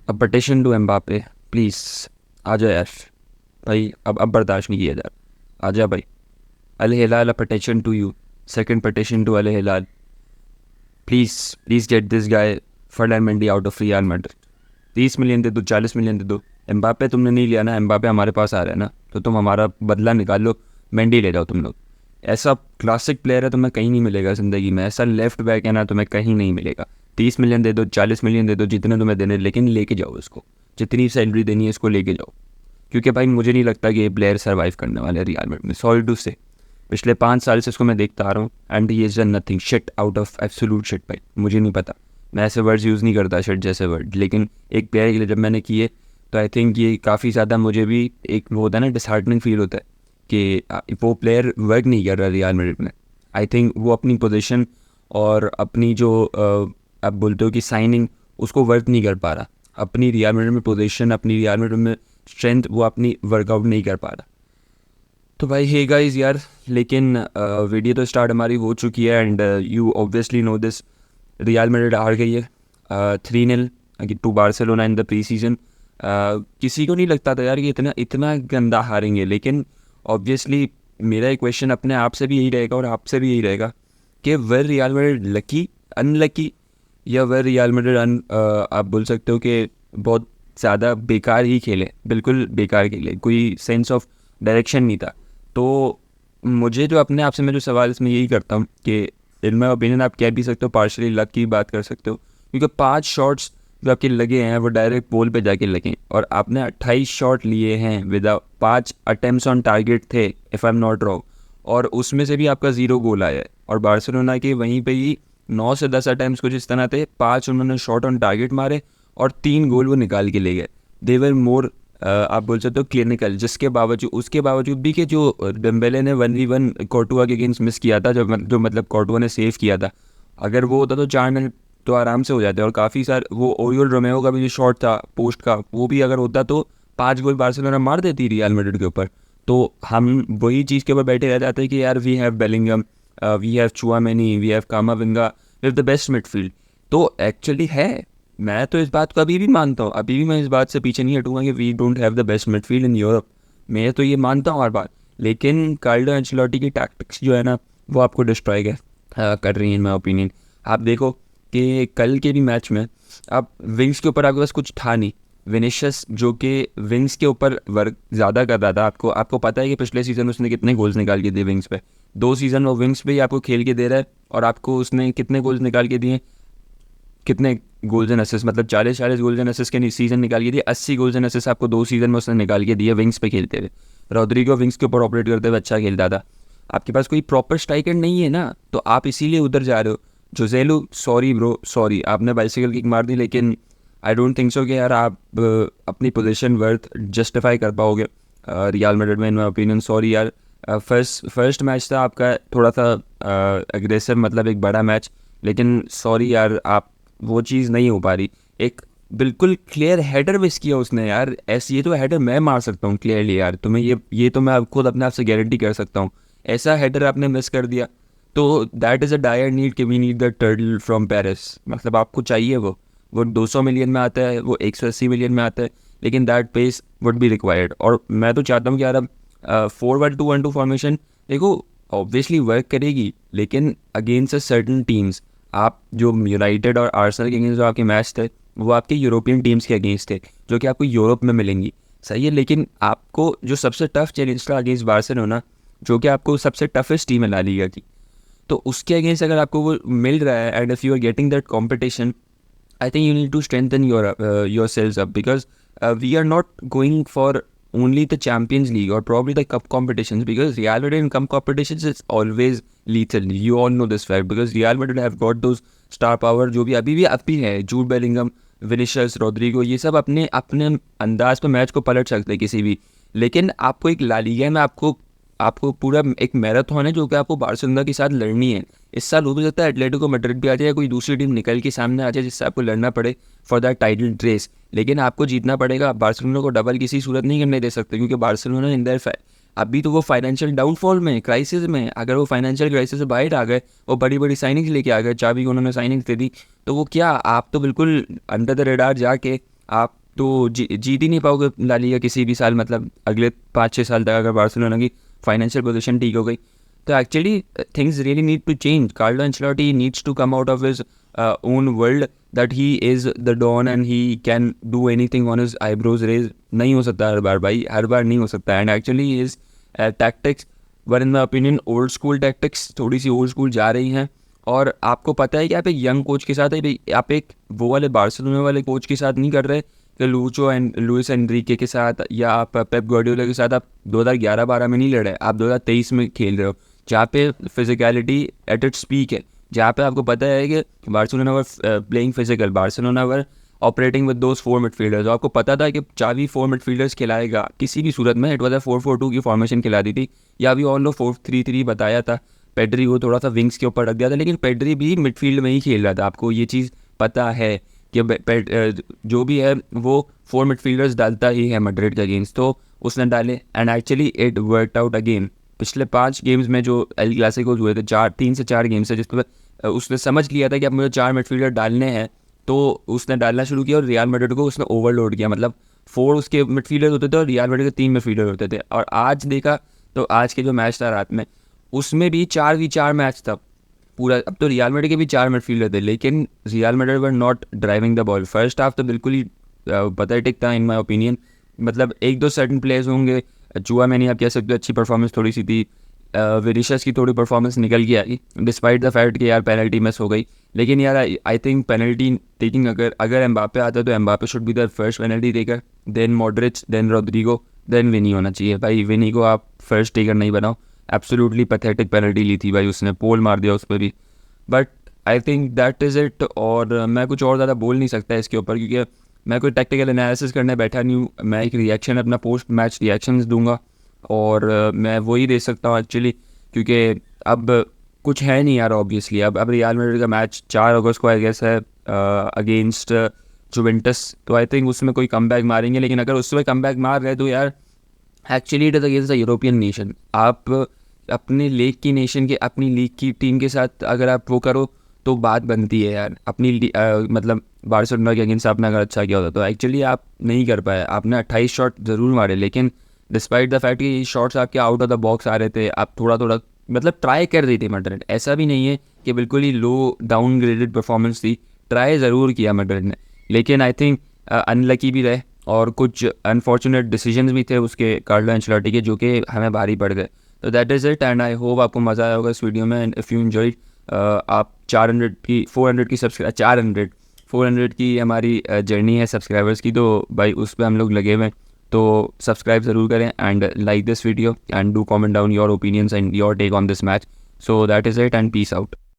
A petition to Mbappe, please आ जा यार भाई, अब बर्दाश्त नहीं किया जा रहा, आ जा भाई। Al Hilal, a petition to you, second petition to Al Hilal, please please get this guy Ferdinand Mendy out of Real Madrid. 30 million दे दो, 40 मिलियन दे दो। एम्बापे तुमने नहीं लिया ना, एम्बापे हमारे पास आ रहा है ना, तो तुम हमारा बदला निकाल लो, मेंडी ले जाओ तुम लोग। ऐसा क्लासिक प्लेयर है तुम्हें कहीं नहीं मिलेगा ज़िंदगी में, ऐसा लेफ्ट बैक है ना तुम्हें कहीं नहीं मिलेगा। 30 मिलियन दे दो, 40 मिलियन दे दो, जितने तुम्हें देने, लेकिन लेके जाओ इसको, जितनी सैलरी देनी है इसको लेके जाओ। क्योंकि भाई मुझे नहीं लगता कि ये प्लेयर सर्वाइव करने वाले रियल मैड्रिड में, सॉरी टू से। पिछले 5 साल से इसको मैं देखता आ रहा हूँ and he is done nothing, shit out of absolute shit भाई। मुझे नहीं पता, मैं ऐसे वर्ड्स यूज़ नहीं करता शिट जैसे वर्ड, लेकिन एक प्लेयर के लिए जब मैंने किए तो आई थिंक ये काफ़ी ज़्यादा मुझे भी एक वो होता है ना, डिसहार्टनिंग फील होता है कि वो प्लेयर वर्क नहीं कर रहा रियल मैड्रिड में। आई थिंक वो अपनी पोजीशन और अपनी जो आप बोलते हो कि साइनिंग, उसको वर्क नहीं कर पा रहा। अपनी रियल मैड्रिड में पोजीशन, अपनी रियल मैड्रिड में स्ट्रेंथ वो अपनी वर्कआउट नहीं कर पा रहा। तो भाई हे गाइस यार, लेकिन वीडियो तो स्टार्ट हमारी हो चुकी है and you obviously know this, Real Madrid हार गई है 3-0 to Barcelona in the preseason. किसी को नहीं लगता था यार कि इतना इतना गंदा हारेंगे, लेकिन ऑब्वियसली मेरा एक क्वेश्चन अपने आप से भी यही रहेगा और आपसे भी यही रहेगा कि वर रियल मैड्रिड लकी, अनलकी, या वर रियल मैड्रिड आप बोल सकते हो कि बहुत ज़्यादा बेकार ही खेले, बिल्कुल बेकार खेले, कोई सेंस ऑफ डायरेक्शन नहीं था। तो मुझे जो अपने आप से मैं जो सवाल इसमें यही करता हूँ कि इन माई ओपिनियन आप कह भी सकते हो पार्शली लक की बात कर सकते हो, क्योंकि 5 शॉट्स जो आपके लगे हैं वो डायरेक्ट पोल पे जाके लगे, और आपने 28 शॉट लिए हैं विद 5 अटेम्प्ट्स ऑन टारगेट थे if I am not wrong, और उसमें से भी आपका 0 गोल आया है। और बार्सिलोना के वहीं पे ही 9 से 10 अटेम्प्ट्स कुछ इस तरह थे, 5 उन्होंने शॉट ऑन टारगेट मारे और 3 गोल वो निकाल के ले गए। देवर मोर आप बोल सकते हो क्लिनिकल, जिसके बावजूद उसके बावजूद भी कि जो डेम्बेले ने 1v1 कोर्टुआ के अगेंस्ट मिस किया था, जो मतलब कोर्टुआ ने सेव किया था, अगर वो होता तो 4-0 तो आराम से हो जाते। और काफ़ी सारे वो ओरियल रोमेओ का भी जो शॉट था पोस्ट का, वो भी अगर होता तो 5 गोल बार्सिलोना मार देती रियल मैड्रिड के ऊपर। तो हम वही चीज़ के ऊपर बैठे रह जाते हैं कि यार we have Bellingham, we have Tchouameni, we have Camavinga, we have the best midfield. तो एक्चुअली है, मैं तो इस बात को अभी भी मानता हूँ, अभी भी मैं इस बात से पीछे नहीं हटूंगा कि we don't have the best midfield in Europe. मैं तो ये मानता हूँ हर बार, लेकिन कार्लो एंचेलोटी की टैक्टिक्स जो है ना वो आपको डिस्ट्रॉय कर रही हैं इन माई ओपिनियन। आप देखो कि कल के भी मैच में आप विंग्स के ऊपर आपके पास कुछ था नहीं। विनिशियस जो कि विंग्स के ऊपर वर्क ज़्यादा कर रहा था, आपको पता है कि पिछले सीज़न उसने कितने गोल्स निकाल के दिए विंग्स पे, 2 सीज़न वो विंग्स पे ही आपको खेल के दे रहा है, और आपको उसने कितने गोल्स निकाल के दिए, कितने गोल्स एंड असिस्ट, मतलब 40 गोल्स एंड असिस्ट के सीजन निकाल के दिए, 80 गोल्स एंड असिस्ट आपको 2 सीजन में उसने निकाल के दिए विंग्स पे खेलते हुए। रॉड्रिगो विंग्स के ऊपर ऑपरेट करते हुए अच्छा खेलता था। आपके पास कोई प्रॉपर स्ट्राइकर नहीं है ना, तो आप इसीलिए उधर जा रहे हो। जोसेलू, सॉरी ब्रो, सॉरी, आपने बाइसिकल किक मार दी, लेकिन आई डोंट थिंक सो कि यार आप अपनी पोजीशन वर्थ जस्टिफाई कर पाओगे रियल मैड्रिड में इन माय ओपिनियन। सॉरी यार, फर्स्ट मैच था आपका थोड़ा सा एग्रेसिव, मतलब एक बड़ा मैच, लेकिन सॉरी यार आप वो चीज़ नहीं हो पा रही। एक बिल्कुल क्लियर हेडर मिस किया उसने यार, ऐसे ये तो हेडर मैं मार सकता हूँ क्लियरली यार, तुम्हें ये तो मैं खुद अपने आप से गारंटी कर सकता हूँ। ऐसा हेडर आपने मिस कर दिया, तो that is a dire need कि we need the turtle from Paris. मतलब आपको चाहिए वो 200 मिलियन में आता है, वो 180 मिलियन में आता है, लेकिन that pace would be required. और मैं तो चाहता हूँ कि यार अब 4-1-2-1-2 फॉर्मेशन देखो ऑब्वियसली वर्क करेगी, लेकिन अगेंस्ट अ सर्टन टीम्स, आप जो यूनाइटेड और आर्सेनल के अगेंस्ट जो आपके मैच थे वो आपके यूरोपियन टीम्स के अगेंस्ट थे, जो कि आपको यूरोप में मिलेंगी, सही है। लेकिन आपको जो सबसे टफ चैलेंज था अगेंस्ट बार्सिलोना, जो कि आपको सबसे टफेस्ट टीम है ला लीगा की, तो उसके अगेंस्ट अगर आपको वो मिल रहा है and if you are getting that competition, I think you need to strengthen yourselves up, because we are not going for only the Champions League or probably the cup competitions, because Real Madrid in cup competitions is always lethal. You all know this fact, because Real Madrid have got those star power जो भी अभी है, Jude Bellingham, Vinicius, Rodrigo, ये सब अपने अपने अंदाज पर मैच को पलट सकते हैं किसी भी। लेकिन आपको एक ला लीगा में आपको पूरा एक मैराथन है जो कि आपको बार्सिलोना के साथ लड़नी है। इस साल हो भी सकता है एटलेटिको मैड्रिड भी आ जाए, कोई दूसरी टीम निकल के सामने आ जाए जिससे आपको लड़ना पड़े फॉर दैट टाइटल रेस, लेकिन आपको जीतना पड़ेगा। बार्सिलोना को डबल किसी सूरत नहीं करने दे सकते, क्योंकि बार्सिलोना इन देयर अभी तो वो फाइनेंशियल डाउनफॉल में, क्राइसिस में। अगर वो फाइनेंशियल क्राइसिस से बाहर आ गए, वो बड़ी बड़ी साइनिंग्स लेके आ गए, चाबी को उन्होंने साइनिंग्स दे दी, तो वो क्या, आप तो बिल्कुल अंडर द रेडार जाके आप तो जीत ही नहीं पाओगे ला लीगा किसी भी साल, मतलब अगले 5-6 साल तक अगर बार्सिलोना की फाइनेंशियल पोजीशन ठीक हो गई तो actually things really need to change. Carlo Ancelotti needs to come out of his own world that he is the don and he can do anything on his eyebrows raise. नहीं हो सकता हर बार भाई, हर बार नहीं हो सकता. And actually his tactics were in my opinion old school tactics, थोड़ी सी old school जा रही हैं. और आपको पता है कि आप एक यंग कोच के साथ है, आप एक वो वाले बार्सिलोना वाले कोच के साथ नहीं कर रहे कि लूचो एंड लुइस एनरिके के साथ या आप पेप गार्डियोला के साथ आप 2011-12 में नहीं लड़ रहे, आप 2023 में खेल रहे हो जहाँ पे फिजिकलिटी एट इट्स पीक है, जहाँ पे आपको पता है कि Barcelona were playing physical, Barcelona were operating with those 4 midfielders. आपको पता था कि चावी 4 मिडफील्डर्स खिलाएगा किसी भी सूरत में. इट वॉज 4-4-2 की फॉर्मेशन खिला दी थी, या अभी ऑन लो 4-3-3 बताया था. पेड्री को थोड़ा सा विंग्स के ऊपर रख दिया था, लेकिन पेड्री भी मिडफील्ड में ही खेल रहा था. आपको ये चीज़ पता है कि जो भी है वो 4 मिडफील्डर्स डालता ही है मैड्रिड के अगेंस्ट, तो उसने डाले and actually it worked out again. पिछले 5 गेम्स में जो एल क्लासिकोस हुए थे, 3 से 4 गेम्स है, जिसमें उसने समझ लिया था कि अब मुझे 4 मिडफील्डर डालने हैं, तो उसने डालना शुरू किया और रियल मैड्रिड को उसने ओवरलोड किया. मतलब 4 उसके मिडफील्डर होते थे और रियल मैड्रिड के 3 मिडफील्डर होते थे. और आज देखा तो आज के जो मैच था रात में, उसमें भी 4v4 मैच था पूरा. अब तो रियल मैड्रिड के भी 4 मिडफील्डर थे, लेकिन real Madrid were not driving the ball. First half तो बिल्कुल ही पथेटिक था इन माय ओपिनियन. मतलब 1-2 सर्टन प्लेयर्स होंगे, चूआमेनी आप कह सकते हो अच्छी परफॉर्मेंस थोड़ी सी थी, विनीशियस की थोड़ी परफॉर्मेंस निकल के आई डिस्पाइट द फैक्ट कि यार पेनल्टी मिस हो गई. लेकिन यार आई थिंक पेनल्टी टेकिंग अगर एम्बापे आता तो Mbappe should be the first penalty taker, then Modric, then Rodrigo, then Vini होना चाहिए. भाई विनी को आप फर्स्ट टेकर नहीं बनाओ. एब्सोल्युटली पैथेटिक पेनल्टी ली थी भाई, उसने पोल मार दिया उस पर भी. But I think that is it. और मैं कुछ और ज़्यादा बोल नहीं सकता इसके ऊपर, क्योंकि मैं कोई टेक्निकल एनालिसिस करने बैठा नहीं हूँ. मैं एक रिएक्शन अपना पोस्ट मैच रिएक्शंस दूंगा और मैं वही दे सकता हूँ एक्चुअली, क्योंकि अब कुछ है नहीं यार ऑब्वियसली. अब रियल मैड्रिड का मैच 4 अगस्त को आई गेस है अगेंस्ट जुवेंटस, तो आई थिंक उसमें कोई कमबैक मारेंगे. लेकिन अगर उसमें कमबैक मार रहे तो यार actually it is against the European nation. आप अपने लीग की नेशन के, अपनी लीग की टीम के साथ अगर आप वो करो तो बात बनती है यार. अपनी मतलब बार्सिलोना के अगेंस्ट आपने अगर अच्छा किया होता तो एक्चुअली आप नहीं कर पाए. आपने 28 शॉट ज़रूर मारे, लेकिन डिस्पाइट द फैक्ट कि शॉट्स आपके आउट ऑफ द बॉक्स आ रहे थे, आप थोड़ा थोड़ा मतलब ट्राई कर रही थी मैड्रिड. ऐसा भी नहीं है कि बिल्कुल ही लो डाउन ग्रेडेड परफॉर्मेंस थी, ट्राई ज़रूर किया मैड्रिड ने. लेकिन आई थिंक अनलकी भी रहे और कुछ अनफॉर्चुनेट डिसीजंस भी थे उसके कार्लो एंचेलोटी के, जो कि हमें भारी पड़ गए. तो that is it and I hope आपको मज़ा आया होगा इस वीडियो में. एंड इफ़ यू एंजॉयड, आप 400 की सब्सक्राइब 400 की हमारी जर्नी है सब्सक्राइबर्स की, तो भाई उस पर हम लोग लगे हुए हैं. तो सब्सक्राइब ज़रूर करें and like this video and do comment down your opinions and your take on this match. So that is it and peace out.